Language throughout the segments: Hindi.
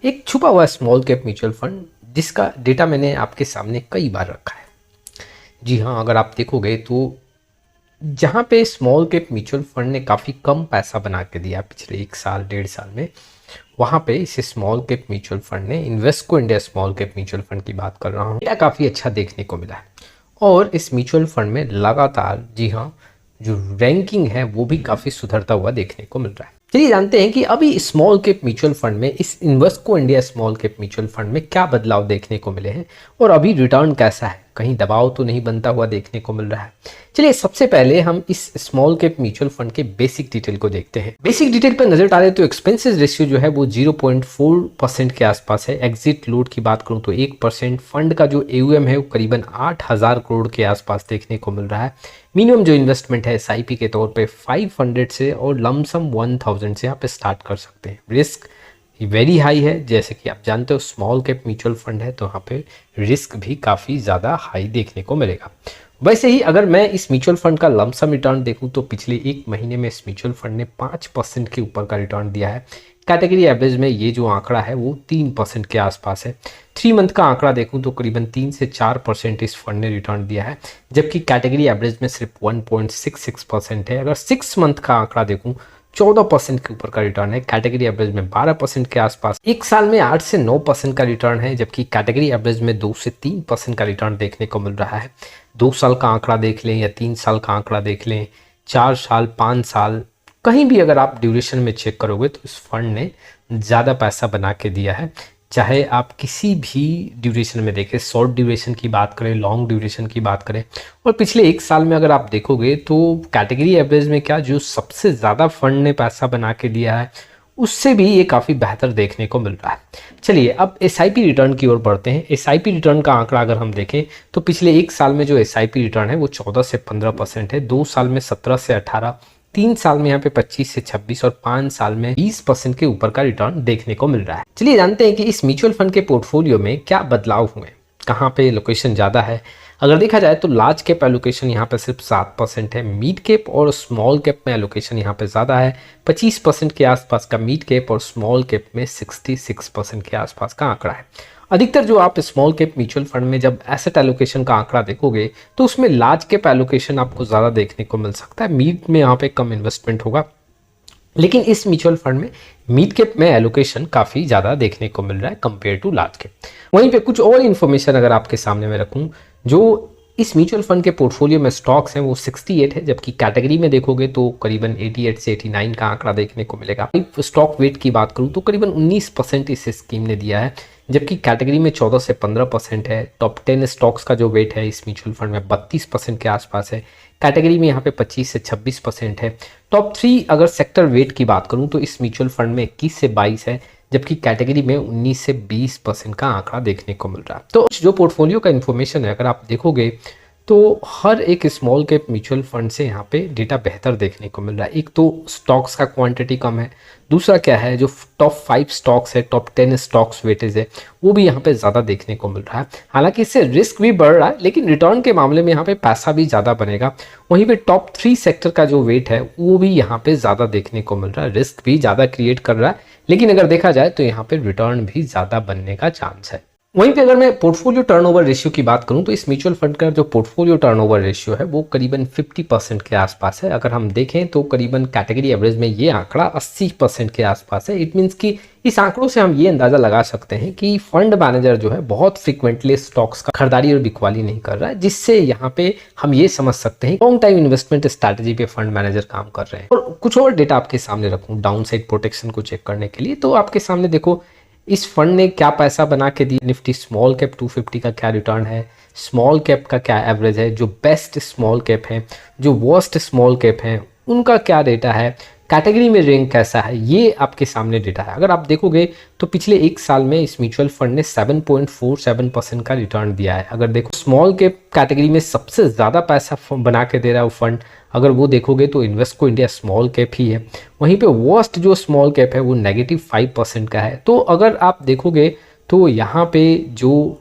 एक छुपा हुआ स्मॉल कैप म्यूचुअल फंड जिसका डेटा मैंने आपके सामने कई बार रखा है। जी हाँ, अगर आप देखोगे तो जहाँ पे स्मॉल कैप म्यूचुअल फंड ने काफ़ी कम पैसा बना के दिया पिछले 1 साल 1.5 साल में, वहाँ पे इस स्मॉल कैप म्यूचुअल फंड ने Invesco India small cap mutual fund की बात कर रहा हूँ, डेटा काफ़ी अच्छा देखने को मिला है। और इस म्यूचुअल फंड में लगातार, जी हाँ, जो रैंकिंग है वो भी काफ़ी सुधरता हुआ देखने को मिल रहा है। चलिए जानते हैं कि अभी स्मॉल कैप म्यूचुअल फंड में, इस Invesco India small cap mutual fund में क्या बदलाव देखने को मिले हैं और अभी रिटर्न कैसा है, कहीं दबाव तो नहीं बनता हुआ देखने को मिल रहा है। चलिए सबसे पहले हम इस स्मॉल कैप म्यूचुअल फंड के बेसिक डिटेल को देखते हैं। बेसिक डिटेल पर नजर डालें तो एक्सपेंसेस रेशियो जो है वो 0.4% के आसपास है। एग्जिट लोड की बात करूं तो 1%। फंड का जो AUM है वो करीबन 8,000 करोड़ के आसपास देखने को मिल रहा है। मिनिमम जो इन्वेस्टमेंट है SIP के तौर पे 500 से और लमसम 1000 से यहाँ पे स्टार्ट कर सकते हैं। रिस्क वेरी हाई है, जैसे कि आप जानते हो स्मॉल कैप म्यूचुअल फंड है तो यहाँ पे रिस्क भी काफ़ी ज़्यादा हाई देखने को मिलेगा। वैसे ही अगर मैं इस म्यूचुअल फंड का लमसम रिटर्न देखूं तो पिछले 1 महीने में इस म्यूचुअल फंड ने 5% के ऊपर का रिटर्न दिया है। कैटेगरी एवरेज में ये जो आंकड़ा है वो 3% के आसपास है। 3 मंथ का आंकड़ा देखूं तो करीबन 3 से 4% इस फंड ने रिटर्न दिया है, जबकि कैटेगरी एवरेज में सिर्फ 1.66% है। अगर 6 मंथ का आंकड़ा देखूं 14% के ऊपर का रिटर्न है। कैटेगरी एवरेज में 12% के आसपास। 1 साल में 8 से 9% का रिटर्न है, जबकि कैटेगरी एवरेज में 2 से 3% का रिटर्न देखने को मिल रहा है। 2 साल का आंकड़ा देख लें या 3 साल का आंकड़ा देख लें, 4 साल 5 साल, कहीं भी अगर आप ड्यूरेशन में चेक करोगे तो इस फंड ने ज़्यादा पैसा बना के दिया है। चाहे आप किसी भी ड्यूरेशन में देखें, शॉर्ट ड्यूरेशन की बात करें, लॉन्ग ड्यूरेशन की बात करें, और पिछले 1 साल में अगर आप देखोगे तो कैटेगरी एवरेज में क्या, जो सबसे ज़्यादा फंड ने पैसा बना के दिया है उससे भी ये काफ़ी बेहतर देखने को मिल रहा है। चलिए अब SIP रिटर्न की ओर बढ़ते हैं। SIP रिटर्न का आंकड़ा अगर हम देखें तो पिछले 1 साल में जो SIP रिटर्न है वो 14 से 15% है। 2 साल में 17 से 18, 3 साल में यहाँ पे 25 से 26 और 5 साल में 20% के ऊपर का रिटर्न देखने को मिल रहा है। चलिए जानते हैं कि इस म्यूचुअल फंड के पोर्टफोलियो में क्या बदलाव हुए, कहाँ पे लोकेशन ज़्यादा है। अगर देखा जाए तो लार्ज कैप एलोकेशन यहाँ पे सिर्फ 7% है। मिड कैप और स्मॉल कैप में एलोकेशन यहाँ पे ज़्यादा है। 25% के आसपास का मिड कैप और स्मॉल कैप में 66% के आसपास का आंकड़ा है। अधिकतर जो आप स्मॉल कैप म्यूचुअल फंड में जब एसेट एलोकेशन का आंकड़ा देखोगे तो उसमें लार्ज कैप एलोकेशन आपको ज़्यादा देखने को मिल सकता है। मिड में यहाँ पे कम इन्वेस्टमेंट होगा, लेकिन इस म्यूचुअल फंड में मिड कैप में एलोकेशन काफ़ी ज़्यादा देखने को मिल रहा है कंपेयर टू लार्ज कैप। वहीं पे कुछ और इन्फॉर्मेशन अगर आपके सामने मैं रखूं, जो इस म्यूचुअल फंड के पोर्टफोलियो में स्टॉक्स हैं वो 68 है, जबकि कैटेगरी में देखोगे तो करीबन 88 से 89 का आंकड़ा देखने को मिलेगा। स्टॉक वेट की बात करूं तो करीबन 19% इस स्कीम ने दिया है, जबकि कैटेगरी में 14 से 15% है। टॉप 10 स्टॉक्स का जो वेट है इस म्यूचुअल फंड में 32% के आसपास है। कैटेगरी में यहाँ पे 25 से 26% है। टॉप 3 अगर सेक्टर वेट की बात करूँ तो इस म्यूचुअल फंड में 21 से 22 है, जबकि कैटेगरी में 19 से 20% का आंकड़ा देखने को मिल रहा है। तो जो पोर्टफोलियो का इन्फॉर्मेशन है अगर आप देखोगे तो हर एक स्मॉल कैप म्यूचुअल फंड से यहाँ पे डेटा बेहतर देखने को मिल रहा है। एक तो स्टॉक्स का क्वांटिटी कम है, दूसरा क्या है जो टॉप 5 स्टॉक्स है, टॉप 10 स्टॉक्स वेटेज है वो भी यहाँ पे ज़्यादा देखने को मिल रहा है। हालांकि इससे रिस्क भी बढ़ रहा है, लेकिन रिटर्न के मामले में यहाँ पे पैसा भी ज़्यादा बनेगा। वहीं पे टॉप 3 सेक्टर का जो वेट है वो भी यहाँ पे ज़्यादा देखने को मिल रहा है। रिस्क भी ज़्यादा क्रिएट कर रहा है, लेकिन अगर देखा जाए तो यहाँ पे रिटर्न भी ज़्यादा बनने का चांस है। वहीं पे अगर मैं पोर्टफोलियो टर्नओवर रेशियो की बात करूं तो इस म्यूचुअल फंड का जो पोर्टफोलियो टर्नओवर रेशियो है वो करीबन 50% के आसपास है। अगर हम देखें तो करीबन कैटेगरी एवरेज में ये आंकड़ा 80% के आसपास है। इट मीन्स कि इस आंकड़ों से हम ये अंदाजा लगा सकते हैं कि फंड मैनेजर जो है बहुत फ्रिक्वेंटली स्टॉक्स का खरीदारी और बिकवाली नहीं कर रहा है, जिससे यहाँ पे हम ये समझ सकते हैं लॉन्ग टाइम इन्वेस्टमेंट स्ट्रैटेजी पे फंड मैनेजर काम कर रहे हैं। और कुछ और डेटा आपके सामने रखूँ डाउन साइड प्रोटेक्शन को चेक करने के लिए, तो आपके सामने देखो इस फंड ने क्या पैसा बना के दिया। निफ्टी स्मॉल कैप 250 का क्या रिटर्न है, स्मॉल कैप का क्या एवरेज है, जो बेस्ट स्मॉल कैप है, जो वर्स्ट स्मॉल कैप है उनका क्या डेटा है, कैटेगरी में रैंक कैसा है, ये आपके सामने डेटा है। अगर आप देखोगे तो पिछले 1 साल में इस म्यूचुअल फंड ने 7.47% का रिटर्न दिया है। अगर देखो स्मॉल कैप कैटेगरी में सबसे ज़्यादा पैसा बना के दे रहा है वो फंड, अगर वो देखोगे तो इन्वेस्को इंडिया स्मॉल कैप ही है। वहीं पे वर्स्ट जो स्मॉल कैप है वो -5% का है। तो अगर आप देखोगे तो यहाँ पे जो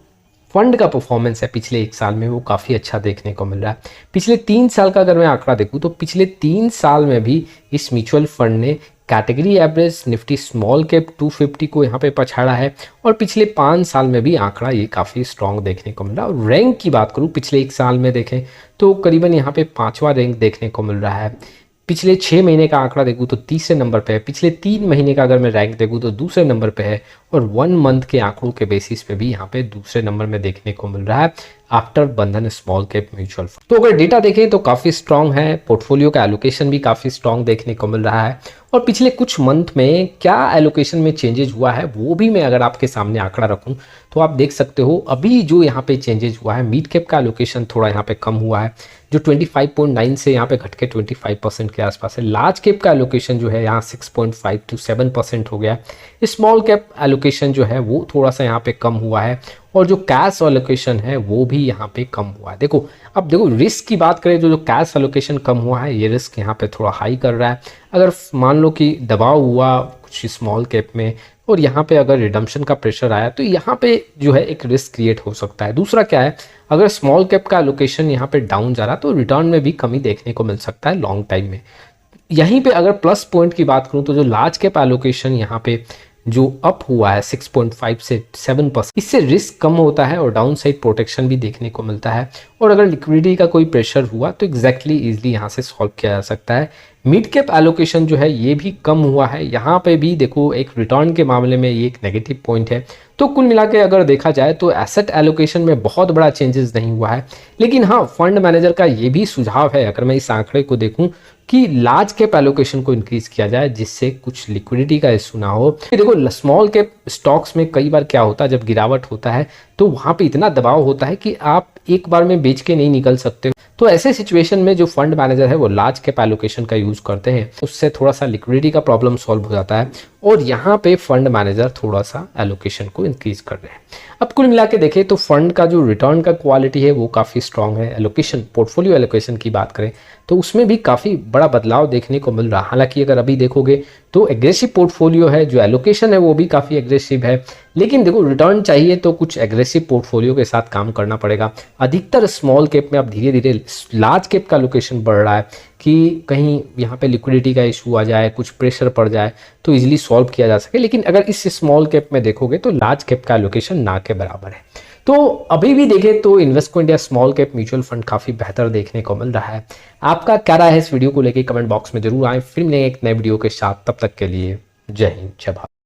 फंड का परफॉर्मेंस है पिछले 1 साल में वो काफ़ी अच्छा देखने को मिल रहा है। पिछले 3 साल का अगर मैं आंकड़ा देखूँ तो पिछले 3 साल में भी इस म्यूचुअल फंड ने category average Nifty small cap 250 को यहाँ पे पछाड़ा है और पिछले 5 साल में भी आंकड़ा ये काफ़ी स्ट्रॉन्ग देखने को मिल रहा है। और रैंक की बात करूँ पिछले 1 साल में देखें तो करीबन यहाँ पे 5वां रैंक देखने को मिल रहा है। पिछले 6 महीने का आंकड़ा देखूँ तो तीसरे नंबर पे है। पिछले 3 महीने का अगर मैं रैंक देखूँ तो दूसरे नंबर पे है और 1 मंथ के आंकड़ों के बेसिस पे भी यहाँ पे दूसरे नंबर में देखने को मिल रहा है आफ्टर बंधन स्मॉल कैप म्यूचुअल फंड। तो अगर डेटा देखें तो काफ़ी स्ट्रांग है, पोर्टफोलियो का एलोकेशन भी काफ़ी स्ट्रांग देखने को मिल रहा है और पिछले कुछ मंथ में क्या एलोकेशन में चेंजेस हुआ है वो भी मैं अगर आपके सामने आंकड़ा रखूं तो आप देख सकते हो। अभी जो यहाँ पे चेंजेस हुआ है, मिड कैप का एलोकेशन थोड़ा यहाँ पे कम हुआ है जो 25.9 से यहाँ पे घट के 25% के आसपास है। लार्ज कैप का एलोकेशन जो है यहाँ 6.5 to 7% हो गया है। स्मॉल कैप एलोकेशन जो है वो थोड़ा सा यहाँ पे कम हुआ है और जो कैश एलोकेशन है वो भी यहाँ पे कम हुआ है। देखो अब देखो रिस्क की बात करें तो जो कैश एलोकेशन कम हुआ है ये रिस्क यहाँ पे थोड़ा हाई कर रहा है। अगर मान लो कि दबाव हुआ कुछ स्मॉल कैप में और यहाँ पे अगर रिडम्पशन का प्रेशर आया तो यहाँ पे जो है एक रिस्क क्रिएट हो सकता है। दूसरा क्या है, अगर स्मॉल कैप का एलोकेशन यहाँ पे डाउन जा रहा तो रिटर्न में भी कमी देखने को मिल सकता है लॉन्ग टाइम में। यहीं पे अगर प्लस पॉइंट की बात करूं तो जो लार्ज कैप एलोकेशन यहाँ पे जो अप हुआ है 6.5 से 7%, इससे रिस्क कम होता है और डाउन साइड प्रोटेक्शन भी देखने को मिलता है। और अगर लिक्विडिटी का कोई प्रेशर हुआ तो एग्जैक्टली इजीली यहाँ से सॉल्व किया जा सकता है। मिड कैप एलोकेशन जो है ये भी कम हुआ है, यहाँ पे भी देखो एक रिटर्न के मामले में ये एक नेगेटिव पॉइंट है। तो कुल मिला के अगर देखा जाए तो एसेट एलोकेशन में बहुत बड़ा चेंजेस नहीं हुआ है, लेकिन हाँ फंड मैनेजर का ये भी सुझाव है अगर मैं इस आंकड़े को देखूं कि लार्ज कैप एलोकेशन को इंक्रीज किया जाए जिससे कुछ लिक्विडिटी का इशू ना हो। देखो स्मॉल कैप स्टॉक्स में कई बार क्या होता है जब गिरावट होता है तो वहां पे इतना दबाव होता है कि आप एक बार में बेच के नहीं निकल सकते। तो ऐसे सिचुएशन में जो फंड मैनेजर है वो लार्ज कैप एलोकेशन का यूज करते हैं, उससे थोड़ा सा लिक्विडिटी का प्रॉब्लम सॉल्व हो जाता है और यहाँ पे फंड मैनेजर थोड़ा सा एलोकेशन को इंक्रीज कर रहे हैं। अब कुल मिला के देखें तो फंड का जो रिटर्न का क्वालिटी है वो काफ़ी स्ट्रांग है। एलोकेशन पोर्टफोलियो एलोकेशन की बात करें तो उसमें भी काफ़ी बड़ा बदलाव देखने को मिल रहा है। हालांकि अगर अभी देखोगे तो एग्रेसिव पोर्टफोलियो है, जो एलोकेशन है वो भी काफ़ी एग्रेसिव है, लेकिन देखो रिटर्न चाहिए तो कुछ एग्रेसिव पोर्टफोलियो के साथ काम करना पड़ेगा। अधिकतर स्मॉल कैप में अब धीरे धीरे लार्ज कैप का एलोकेशन बढ़ रहा है कि कहीं यहाँ पे लिक्विडिटी का इशू आ जाए, कुछ प्रेशर पड़ जाए तो इजीली सॉल्व किया जा सके। लेकिन अगर इस स्मॉल कैप में देखोगे तो लार्ज कैप का एलोकेशन ना के बराबर है। तो अभी भी देखें तो Invesco India small cap mutual fund काफ़ी बेहतर देखने को मिल रहा है। आपका क्या राय है इस वीडियो को लेकर कमेंट बॉक्स में जरूर आए। फिर मिलेंगे एक नए वीडियो के साथ, तब तक के लिए जय हिंद जय भारत।